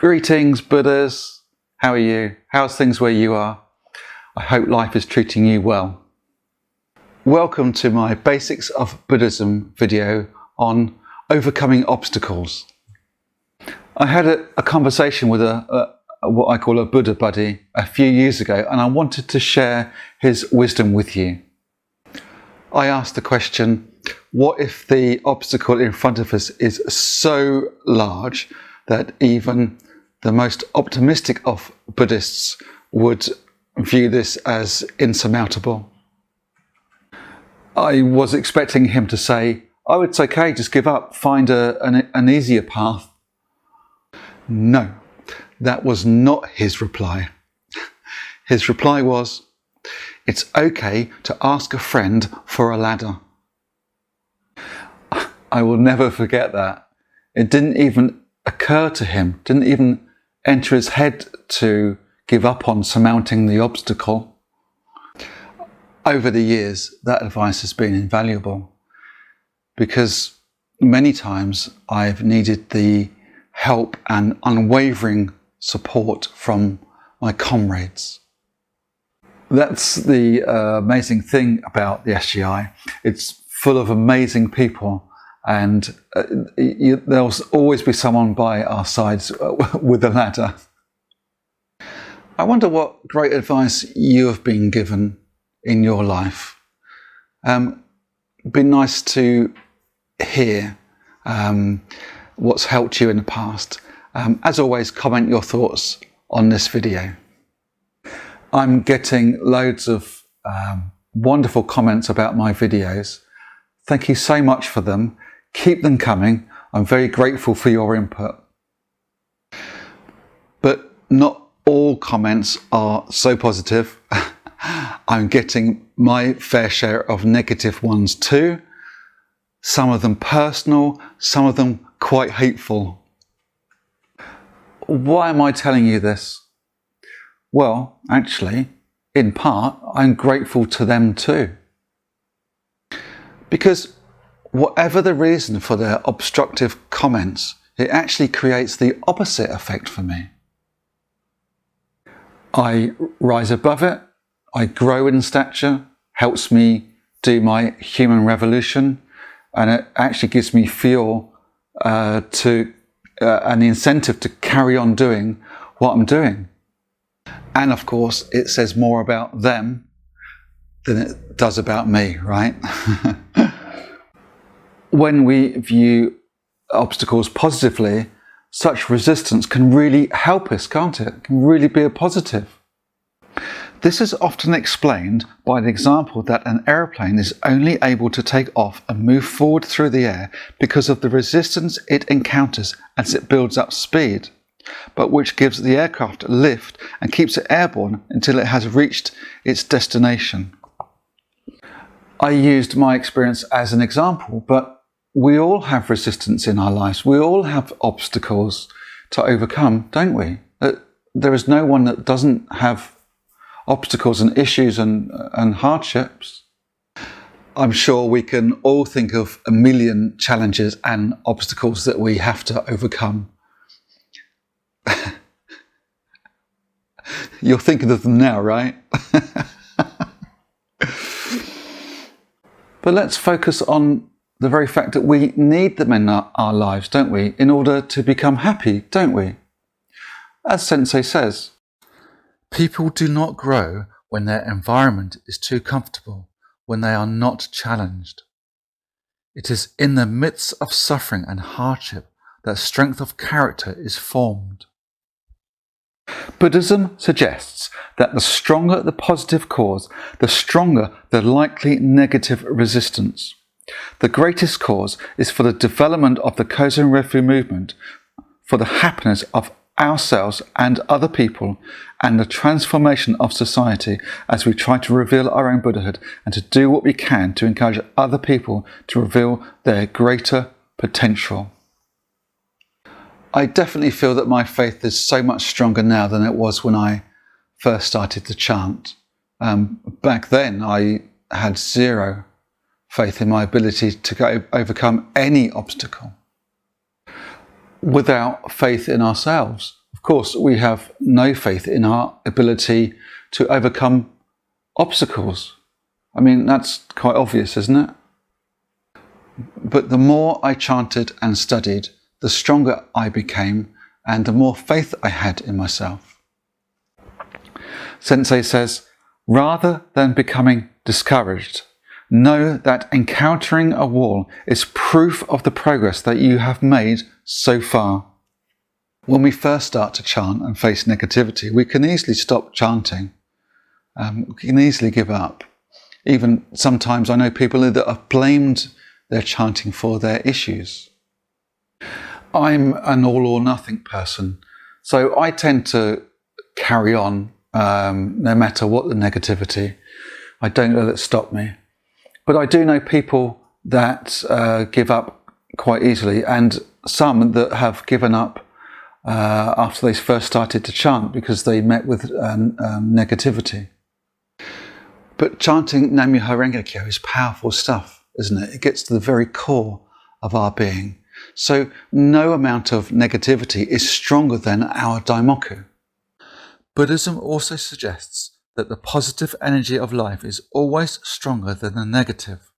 Greetings, Buddhas. How are you? How's things where you are? I hope life is treating you well. Welcome to my Basics of Buddhism video on overcoming obstacles. I had a conversation with what I call a Buddha buddy a few years ago, and I wanted to share his wisdom with you. I asked the question, what if the obstacle in front of us is so large that even the most optimistic of Buddhists would view this as insurmountable? I was expecting him to say, oh, it's okay, just give up, find an easier path. No, that was not his reply. His reply was, it's okay to ask a friend for a ladder. I will never forget that. It didn't even occur to him, didn't even enter his head to give up on surmounting the obstacle. Over the years, that advice has been invaluable because many times I've needed the help and unwavering support from my comrades. That's the amazing thing about the SGI. It's full of amazing people, and there'll always be someone by our sides with a ladder. I wonder what great advice you have been given in your life. It'd be nice to hear what's helped you in the past. As always, comment your thoughts on this video. I'm getting loads of wonderful comments about my videos. Thank you so much for them. Keep them coming. I'm very grateful for your input. But not all comments are so positive. I'm getting my fair share of negative ones too. Some of them personal, some of them quite hateful. Why am I telling you this? Well, actually, in part, I'm grateful to them too. Because whatever the reason for their obstructive comments, it actually creates the opposite effect for me. I rise above it, I grow in stature, helps me do my human revolution, and it actually gives me fuel an incentive to carry on doing what I'm doing. And of course, it says more about them than it does about me, right? When we view obstacles positively, such resistance can really help us, can't it? It can really be a positive. This is often explained by the example that an aeroplane is only able to take off and move forward through the air because of the resistance it encounters as it builds up speed, but which gives the aircraft a lift and keeps it airborne until it has reached its destination. I used my experience as an example, but we all have resistance in our lives. We all have obstacles to overcome, don't we? There is no one that doesn't have obstacles and issues and hardships. I'm sure we can all think of a million challenges and obstacles that we have to overcome. You're thinking of them now, right? But let's focus on the very fact that we need them in our lives, don't we, in order to become happy, don't we? As Sensei says, people do not grow when their environment is too comfortable, when they are not challenged. It is in the midst of suffering and hardship that strength of character is formed. Buddhism suggests that the stronger the positive cause, the stronger the likely negative resistance. The greatest cause is for the development of the Kozen Refu movement, for the happiness of ourselves and other people, and the transformation of society as we try to reveal our own Buddhahood and to do what we can to encourage other people to reveal their greater potential. I definitely feel that my faith is so much stronger now than it was when I first started to chant. Back then I had zero faith in my ability to overcome any obstacle. Without faith in ourselves, of course, we have no faith in our ability to overcome obstacles. I mean, that's quite obvious, isn't it? But the more I chanted and studied, the stronger I became and the more faith I had in myself. Sensei says, rather than becoming discouraged, know that encountering a wall is proof of the progress that you have made so far. When we first start to chant and face negativity, we can easily stop chanting. We can easily give up. Even sometimes I know people that have blamed their chanting for their issues. I'm an all or nothing person, so I tend to carry on no matter what the negativity. I don't let it stop me. But I do know people that give up quite easily, and some that have given up after they first started to chant because they met with negativity. But chanting Nam Myoho Renge Kyo is powerful stuff, isn't it? It gets to the very core of our being. So no amount of negativity is stronger than our daimoku. Buddhism also suggests that the positive energy of life is always stronger than the negative.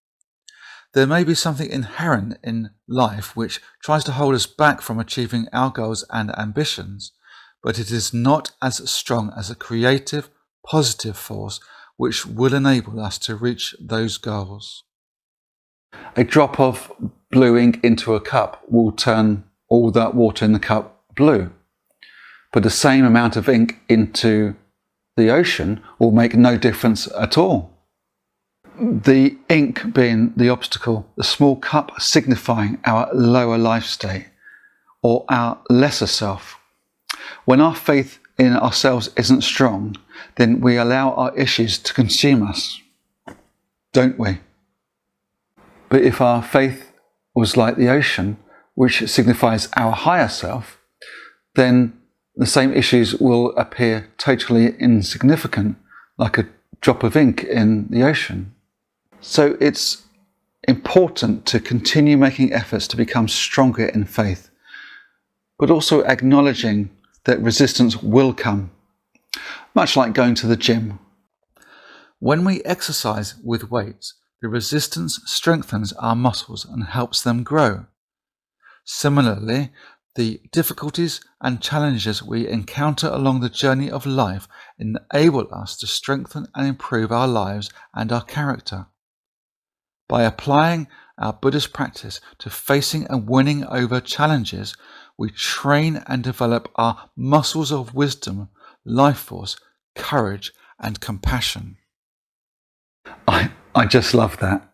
There may be something inherent in life which tries to hold us back from achieving our goals and ambitions, but it is not as strong as a creative, positive force which will enable us to reach those goals. A drop of blue ink into a cup will turn all that water in the cup blue. But the same amount of ink into the ocean will make no difference at all. The ink being the obstacle, the small cup signifying our lower life state or our lesser self. When our faith in ourselves isn't strong, then we allow our issues to consume us, don't we? But if our faith was like the ocean, which signifies our higher self, then the same issues will appear totally insignificant, like a drop of ink in the ocean. So it's important to continue making efforts to become stronger in faith, but also acknowledging that resistance will come, much like going to the gym. When we exercise with weights, the resistance strengthens our muscles and helps them grow. Similarly, the difficulties and challenges we encounter along the journey of life enable us to strengthen and improve our lives and our character. By applying our Buddhist practice to facing and winning over challenges, we train and develop our muscles of wisdom, life force, courage, and compassion. I just love that.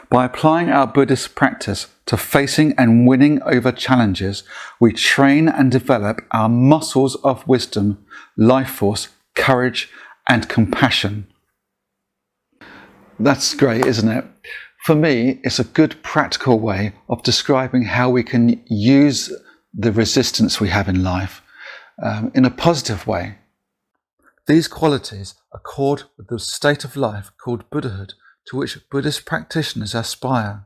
By applying our Buddhist practice to facing and winning over challenges, we train and develop our muscles of wisdom, life force, courage, and compassion. That's great, isn't it? For me, it's a good practical way of describing how we can use the resistance we have in life in a positive way. These qualities accord with the state of life called Buddhahood, to which Buddhist practitioners aspire.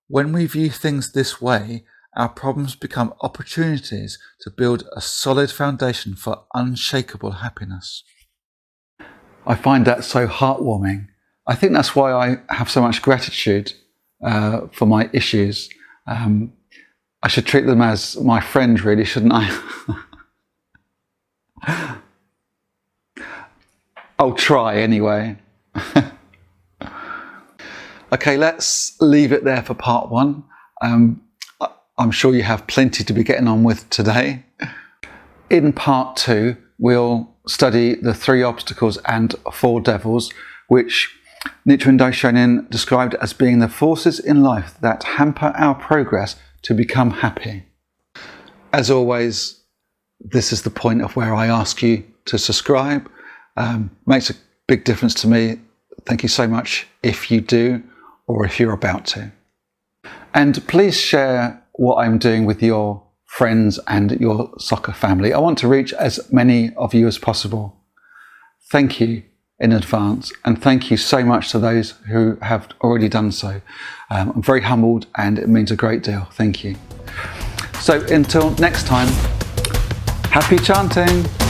When we view things this way, our problems become opportunities to build a solid foundation for unshakable happiness. I find that so heartwarming. I think that's why I have so much gratitude for my issues. I should treat them as my friend, really, shouldn't I? I'll try anyway. Okay, let's leave it there for part one. I'm sure you have plenty to be getting on with today. In part two, we'll study the 3 obstacles and 4 devils, which Nichiren Daishonin described as being the forces in life that hamper our progress to become happy. As always, this is the point of where I ask you to subscribe. Makes a big difference to me. Thank you so much if you do, or if you're about to. And please share what I'm doing with your friends and your soccer family. I want to reach as many of you as possible. Thank you in advance, and thank you so much to those who have already done so. I'm very humbled and it means a great deal. Thank you. So until next time, Happy chanting!